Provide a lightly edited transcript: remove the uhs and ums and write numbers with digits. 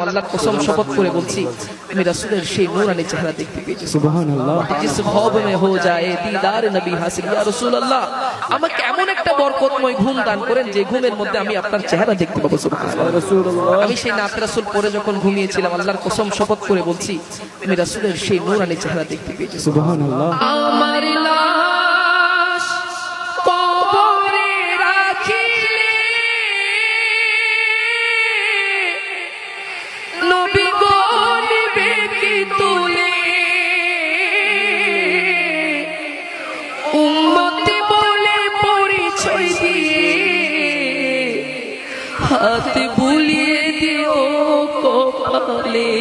আল্লাহর কসম শপথ করে বলছি আমি রাসূলের সেই নূরানি চেহারা দেখতে পেয়েছি। সুবহানাল্লাহ। জিস খ্বাব মে হো যায় দিদার নবী হাসিল ইয়া রাসূলুল্লাহ, আমাকে এমন একটা বরকতময় ঘুম দান করেন যে ঘুমের মধ্যে আমি আপনার চেহারা দেখতে পাবো। সুবহানাল্লাহ। রাসূলুল্লাহ। আমি সেই নাত রাসূল পরে যখন ঘুমিয়েছিলাম আল্লাহর কসম শপথ করে বলছি আমি রাসূলের সেই নূরানি চেহারা দেখতে পেয়েছি। সুবহানাল্লাহ। আমার লাশ কবরে রাখিলে নবী গো নিবে কি তুলে, উম্মতি বলে পরিচয় দিয়ে হাত বুলিয়ে দিও কপালে।